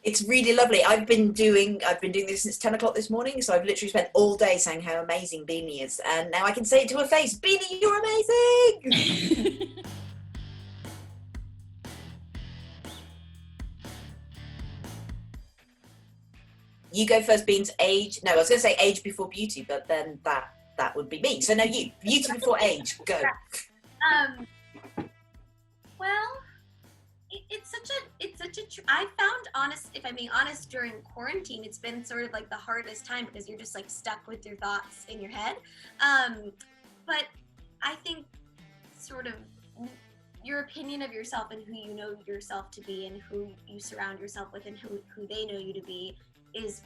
It's really lovely. I've been doing this since 10 o'clock this morning, so I've literally spent all day saying how amazing Beanie is, and now I can say it to her face, Beanie, you're amazing! You go first, Beans. Age. No, I was going to say age before beauty, but then that would be me. So no, you. Beauty before age. Go. Um, well, I found if I'm being honest, during quarantine, it's been sort of like the hardest time because you're just like stuck with your thoughts in your head. But I think sort of your opinion of yourself and who you know yourself to be and who you surround yourself with and who they know you to be is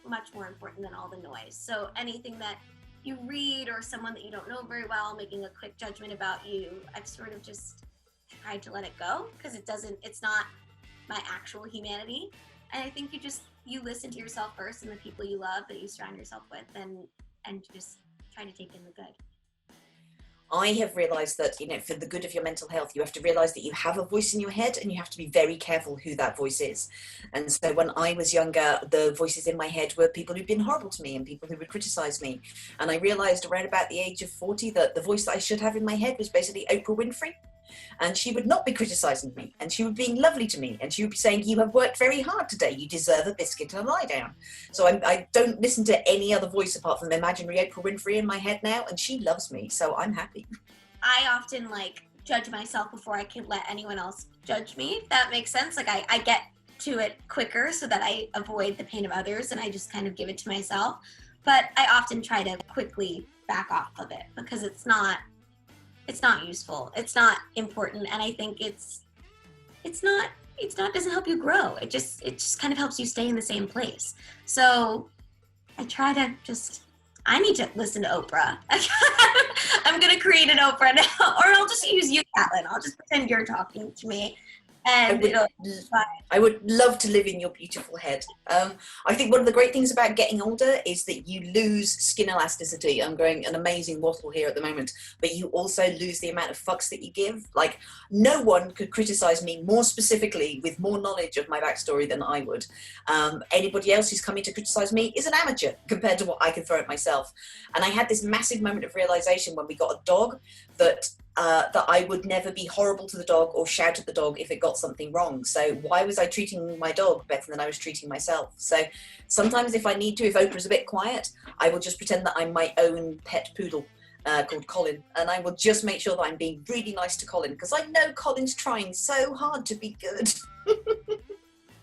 much more important than all the noise. So anything that you read or someone that you don't know very well making a quick judgment about you, I've sort of just tried to let it go because it's not my actual humanity. And I think you listen to yourself first and the people you love that you surround yourself with and just try to take in the good. I have realised that, for the good of your mental health, you have to realise that you have a voice in your head and you have to be very careful who that voice is. And so when I was younger, the voices in my head were people who'd been horrible to me and people who would criticise me. And I realised around about the age of 40 that the voice that I should have in my head was basically Oprah Winfrey. And she would not be criticising me, and she would be being lovely to me, and she would be saying, you have worked very hard today, you deserve a biscuit and a lie down. So I don't listen to any other voice apart from the imaginary Oprah Winfrey in my head now, and she loves me, so I'm happy. I often judge myself before I can let anyone else judge me, if that makes sense. I get to it quicker so that I avoid the pain of others and I just kind of give it to myself. But I often try to quickly back off of it because it's not useful. It's not important. And I think it doesn't help you grow. It just kind of helps you stay in the same place. So I try to I need to listen to Oprah. I'm going to create an Oprah now, or I'll just use you, Caitlin. I'll just pretend you're talking to me. And I would love to live in your beautiful head. I think one of the great things about getting older is that you lose skin elasticity. I'm going an amazing waffle here at the moment, but you also lose the amount of fucks that you give. No one could criticize me more specifically with more knowledge of my backstory than I would. Anybody else who's coming to criticize me is an amateur compared to what I can throw at myself. And I had this massive moment of realization when we got a dog that I would never be horrible to the dog or shout at the dog if it got something wrong. So why was I treating my dog better than I was treating myself? So sometimes if Oprah's a bit quiet, I will just pretend that I'm my own pet poodle called Colin, and I will just make sure that I'm being really nice to Colin because I know Colin's trying so hard to be good.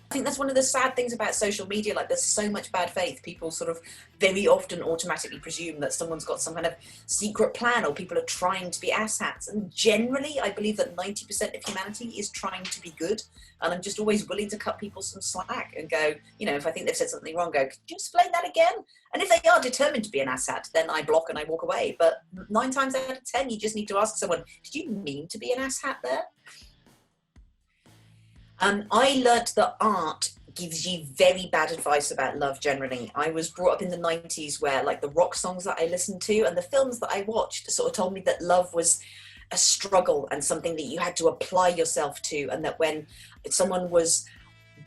I think that's one of the sad things about social media. There's so much bad faith. People sort of very often automatically presume that someone's got some kind of secret plan or people are trying to be asshats. And generally, I believe that 90% of humanity is trying to be good. And I'm just always willing to cut people some slack and go, if I think they've said something wrong, could you explain that again? And if they are determined to be an asshat, then I block and I walk away. But 9 times out of 10, you just need to ask someone, did you mean to be an asshat there? I learnt that art gives you very bad advice about love generally. I was brought up in the 90s where the rock songs that I listened to and the films that I watched sort of told me that love was a struggle and something that you had to apply yourself to, and that when someone was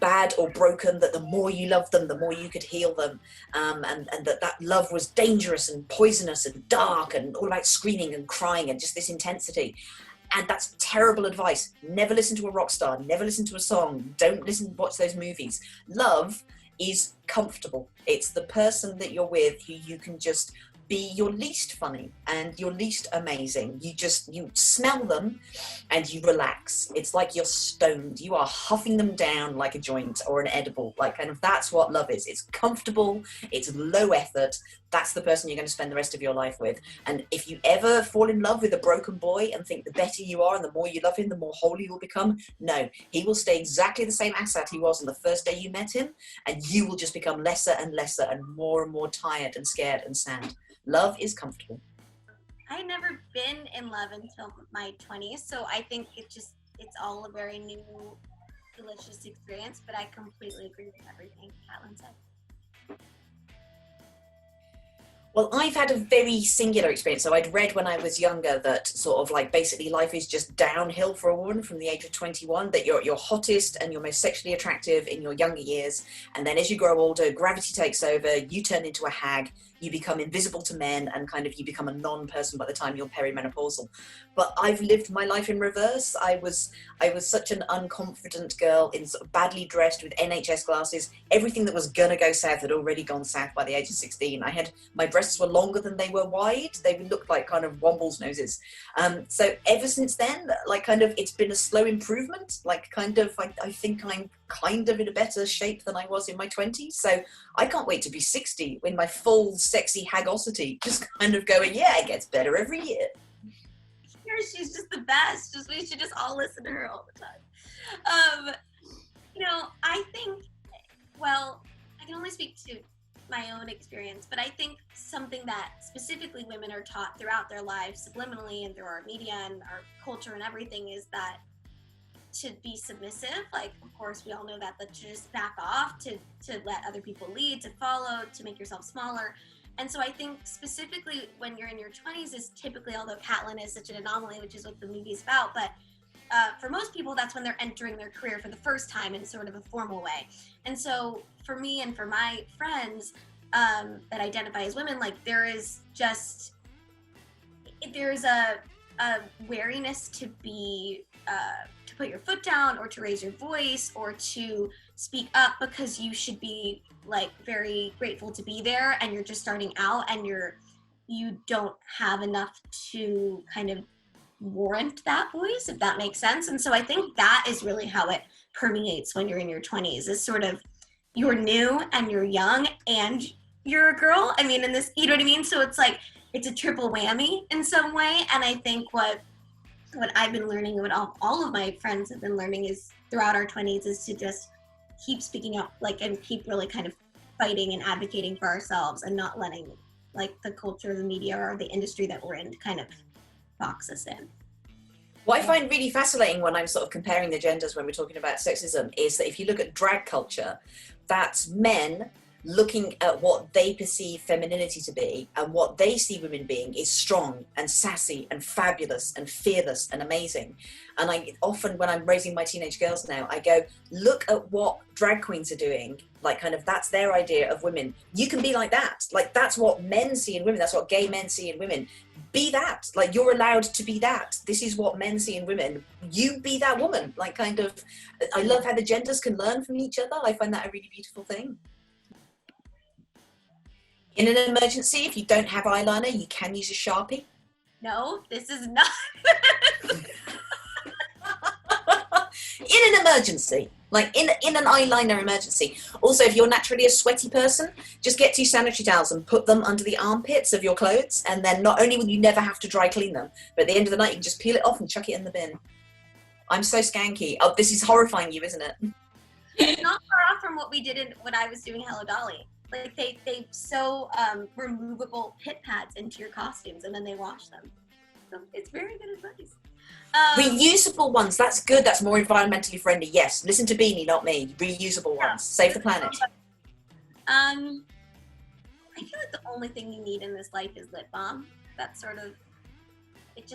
bad or broken, that the more you loved them, the more you could heal them, and that love was dangerous and poisonous and dark and all about screaming and crying and just this intensity. And that's terrible advice. Never listen to a rock star. Never listen to a song. Don't watch those movies. Love is comfortable. It's the person that you're with who you can just be your least funny and your least amazing. You smell them and you relax. It's like you're stoned. You are huffing them down like a joint or an edible. That's what love is. It's comfortable. It's low effort. That's the person you're going to spend the rest of your life with. And if you ever fall in love with a broken boy and think the better you are and the more you love him, the more holy you'll become, no, he will stay exactly the same asshat he was on the first day you met him, and you will just become lesser and lesser and more tired and scared and sad. Love is comfortable. I never been in love until my 20s, so I think it's all a very new, delicious experience, but I completely agree with everything Caitlin said. Well, I've had a very singular experience. So I'd read when I was younger that sort of like basically life is just downhill for a woman from the age of 21, that you're hottest and you're most sexually attractive in your younger years. And then as you grow older, gravity takes over, you turn into a hag, you become invisible to men, and kind of you become a non-person by the time you're perimenopausal. But I've lived my life in reverse. I was such an unconfident girl, in sort of badly dressed with NHS glasses. Everything that was gonna go south had already gone south by the age of 16. My breasts were longer than they were wide. They looked like kind of womble's noses. So ever since then, like kind of, it's been a slow improvement. Like kind of, I think I'm kind of in a better shape than I was in my 20s. So I can't wait to be 60 in my full sexy hagosity, just kind of going, yeah, it gets better every year. She's just the best. We should just all listen to her all the time. I think, well, I can only speak to my own experience, but I think something that specifically women are taught throughout their lives, subliminally and through our media and our culture and everything, is that to be submissive. Like, of course, we all know that, but to just back off, to let other people lead, to follow, to make yourself smaller. And so I think specifically when you're in your 20s is typically, although Caitlyn is such an anomaly, which is what the movie is about, but for most people, that's when they're entering their career for the first time in sort of a formal way. And so for me and for my friends that identify as women, like there's a wariness to be, to put your foot down or to raise your voice or to speak up, because you should be like very grateful to be there, and you're just starting out and you don't have enough to kind of warrant that voice, if that makes sense. And so I think that is really how it permeates when you're in your 20s, is sort of you're new and you're young and you're a girl. I mean, in this, you know what I mean? So it's like, it's a triple whammy in some way. And I think what I've been learning, and what all of my friends have been learning is throughout our 20s, is to just keep speaking up, like, and keep really kind of fighting and advocating for ourselves, and not letting like the culture, the media, or the industry that we're in kind of box us in. What I find really fascinating when I'm sort of comparing the genders when we're talking about sexism is that if you look at drag culture, that's men looking at what they perceive femininity to be, and what they see women being is strong and sassy and fabulous and fearless and amazing. And I often, when I'm raising my teenage girls now, I go, look at what drag queens are doing. Like kind of, that's their idea of women. You can be like that. Like that's what men see in women. That's what gay men see in women. Be that. Like you're allowed to be that. This is what men see in women. You be that woman. Like kind of, I love how the genders can learn from each other. I find that a really beautiful thing. In an emergency, if you don't have eyeliner, you can use a Sharpie. No, this is not. In an emergency, like in an eyeliner emergency. Also, if you're naturally a sweaty person, just get 2 sanitary towels and put them under the armpits of your clothes, and then not only will you never have to dry clean them, but at the end of the night you can just peel it off and chuck it in the bin. I'm so skanky. Oh, this is horrifying you, isn't it? It's not far off from what we did when I was doing Hello Dolly. Like they sew removable pit pads into your costumes, and then they wash them. So it's very good advice. Reusable ones, that's good. That's more environmentally friendly. Yes, listen to Beanie, not me. Reusable ones, save the planet. I feel like the only thing you need in this life is lip balm. That's sort of, it's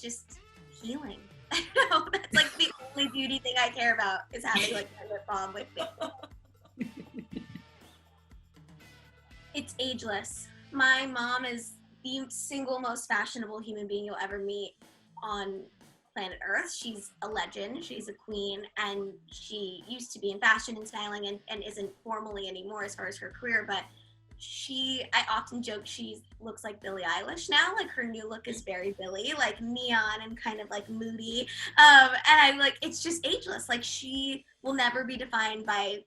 just healing. I don't know. That's like the only beauty thing I care about, is having like my lip balm with me. It's ageless. My mom is the single most fashionable human being you'll ever meet on planet Earth. She's a legend. She's a queen, and she used to be in fashion and styling and isn't formally anymore as far as her career, but I often joke she looks like Billie Eilish now. Like her new look is very Billie, like neon and kind of like moody. And I'm like, it's just ageless. Like she will never be defined by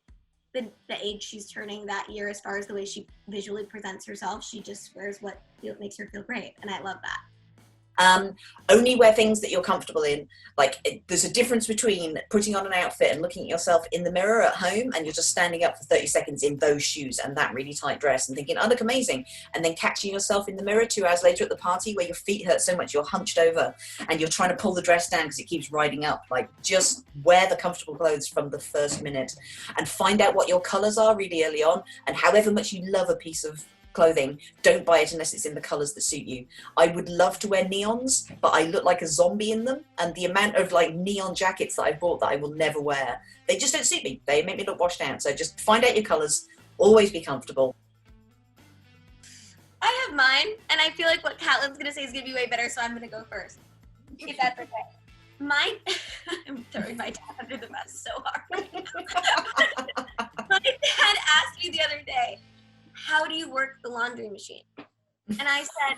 the age she's turning that year as far as the way she visually presents herself. She just wears what makes her feel great, and I love that. Only wear things that you're comfortable in. Like there's a difference between putting on an outfit and looking at yourself in the mirror at home, and you're just standing up for 30 seconds in those shoes and that really tight dress and thinking, I look amazing, and then catching yourself in the mirror 2 hours later at the party where your feet hurt so much you're hunched over and you're trying to pull the dress down because it keeps riding up. Like just wear the comfortable clothes from the first minute, and find out what your colors are really early on, and however much you love a piece of clothing, don't buy it unless it's in the colors that suit you. I would love to wear neons, but I look like a zombie in them, and the amount of like neon jackets that I've bought that I will never wear, they just don't suit me. They make me look washed out. So just find out your colors, always be comfortable. I have mine, and I feel like what Caitlyn's gonna say is gonna be way better, so I'm gonna go first, if that's okay. Mine, I'm throwing my dad under the bus so hard. My dad asked me the other day, how do you work the laundry machine? And I said,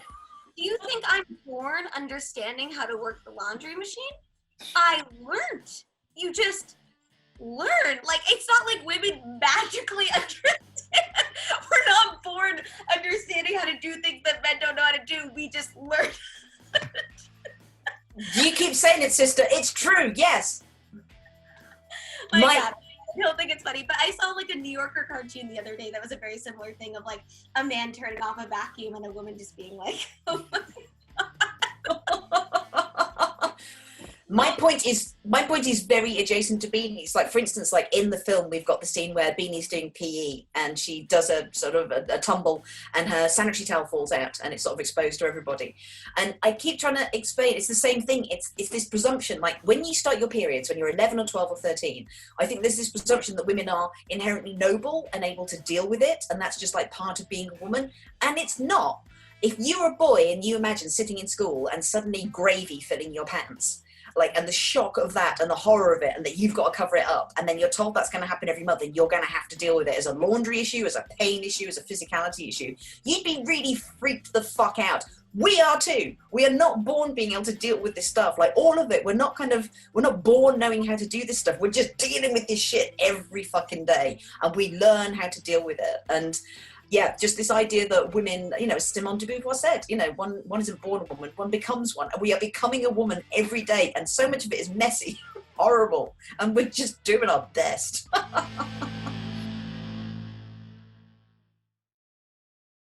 do you think I'm born understanding how to work the laundry machine? I learned. You just learn. Like, it's not like women magically understand. We're not born understanding how to do things that men don't know how to do. We just learn. You keep saying it, sister. It's true. Yes. My God. I don't think it's funny, but I saw like a New Yorker cartoon the other day that was a very similar thing of like a man turning off a vacuum and a woman just being like, oh my God. My point is very adjacent to Beanie's. Like, for instance, like in the film, we've got the scene where Beanie's doing PE and she does a sort of a tumble and her sanitary towel falls out and it's sort of exposed to everybody. And I keep trying to explain, it's the same thing. It's this presumption, like when you start your periods, when you're 11 or 12 or 13, I think there's this presumption that women are inherently noble and able to deal with it. And that's just like part of being a woman. And it's not. If you're a boy and you imagine sitting in school and suddenly gravy filling your pants, like, and the shock of that and the horror of it, and that you've got to cover it up, and then you're told that's going to happen every month and you're going to have to deal with it as a laundry issue, as a pain issue, as a physicality issue, you'd be really freaked the fuck out. We are too. We are not born being able to deal with this stuff. Like, all of it, we're not born knowing how to do this stuff. We're just dealing with this shit every fucking day, and we learn how to deal with it. And yeah, just this idea that women, you know, as Simone de Beauvoir said, you know, one isn't born a woman, one becomes one. And we are becoming a woman every day. And so much of it is messy, horrible. And we're just doing our best.